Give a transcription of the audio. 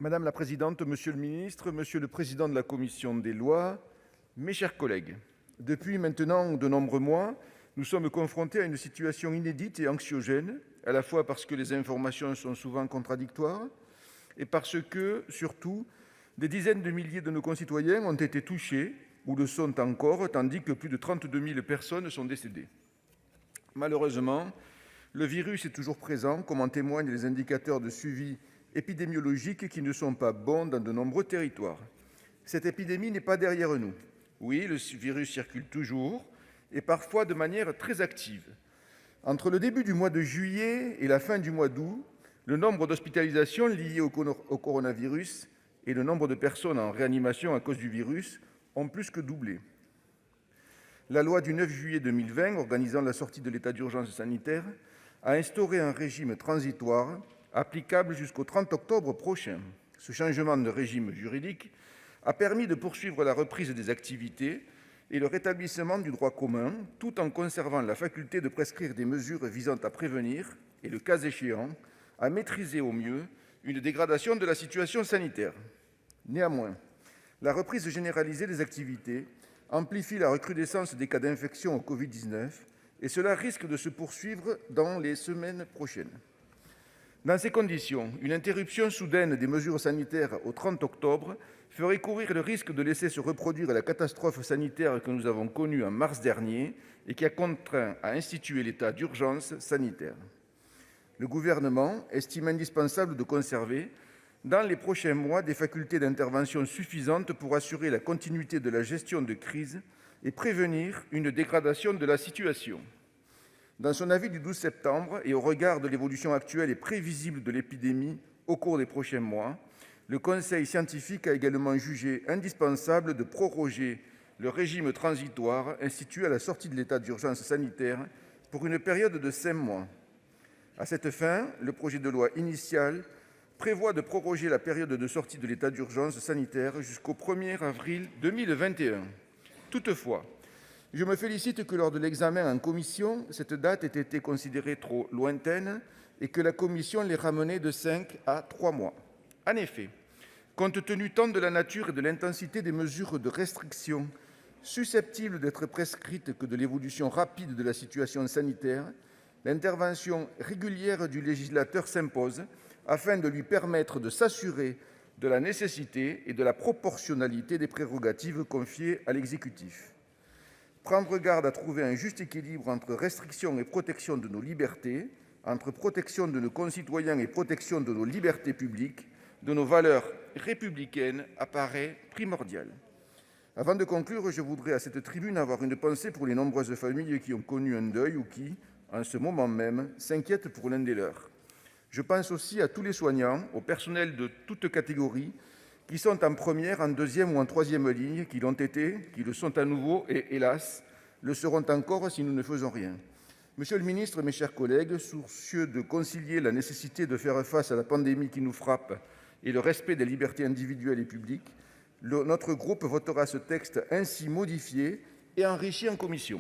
Madame la présidente, monsieur le ministre, monsieur le président de la commission des lois, mes chers collègues, depuis maintenant de nombreux mois, nous sommes confrontés à une situation inédite et anxiogène, à la fois parce que les informations sont souvent contradictoires et parce que, surtout, des dizaines de milliers de nos concitoyens ont été touchés ou le sont encore, tandis que plus de 32 000 personnes sont décédées. Malheureusement, le virus est toujours présent, comme en témoignent les indicateurs de suivi épidémiologiques qui ne sont pas bons dans de nombreux territoires. Cette épidémie n'est pas derrière nous. Oui, le virus circule toujours, et parfois de manière très active. Entre le début du mois de juillet et la fin du mois d'août, le nombre d'hospitalisations liées au coronavirus et le nombre de personnes en réanimation à cause du virus ont plus que doublé. La loi du 9 juillet 2020 organisant la sortie de l'état d'urgence sanitaire a instauré un régime transitoire applicable jusqu'au 30 octobre prochain. Ce changement de régime juridique a permis de poursuivre la reprise des activités et le rétablissement du droit commun, tout en conservant la faculté de prescrire des mesures visant à prévenir et, le cas échéant, à maîtriser au mieux une dégradation de la situation sanitaire. Néanmoins, la reprise généralisée des activités amplifie la recrudescence des cas d'infection au Covid-19 et cela risque de se poursuivre dans les semaines prochaines. Dans ces conditions, une interruption soudaine des mesures sanitaires au 30 octobre ferait courir le risque de laisser se reproduire la catastrophe sanitaire que nous avons connue en mars dernier et qui a contraint à instituer l'état d'urgence sanitaire. Le Gouvernement estime indispensable de conserver, dans les prochains mois, des facultés d'intervention suffisantes pour assurer la continuité de la gestion de crise et prévenir une dégradation de la situation. Dans son avis du 12 septembre, et au regard de l'évolution actuelle et prévisible de l'épidémie au cours des prochains mois, le Conseil scientifique a également jugé indispensable de proroger le régime transitoire institué à la sortie de l'état d'urgence sanitaire pour une période de 5 mois. À cette fin, le projet de loi initial prévoit de proroger la période de sortie de l'état d'urgence sanitaire jusqu'au 1er avril 2021. Toutefois, je me félicite que lors de l'examen en commission, cette date ait été considérée trop lointaine et que la commission l'ait ramenée de 5 à 3 mois. En effet, compte tenu tant de la nature et de l'intensité des mesures de restriction susceptibles d'être prescrites que de l'évolution rapide de la situation sanitaire, l'intervention régulière du législateur s'impose afin de lui permettre de s'assurer de la nécessité et de la proportionnalité des prérogatives confiées à l'exécutif. Prendre garde à trouver un juste équilibre entre restriction et protection de nos libertés, entre protection de nos concitoyens et protection de nos libertés publiques, de nos valeurs républicaines, apparaît primordial. Avant de conclure, je voudrais à cette tribune avoir une pensée pour les nombreuses familles qui ont connu un deuil ou qui, en ce moment même, s'inquiètent pour l'un des leurs. Je pense aussi à tous les soignants, au personnel de toutes catégories, qui sont en première, en deuxième ou en troisième ligne, qui l'ont été, qui le sont à nouveau et, hélas, le seront encore si nous ne faisons rien. Monsieur le ministre, mes chers collègues, soucieux de concilier la nécessité de faire face à la pandémie qui nous frappe et le respect des libertés individuelles et publiques, notre groupe votera ce texte ainsi modifié et enrichi en commission.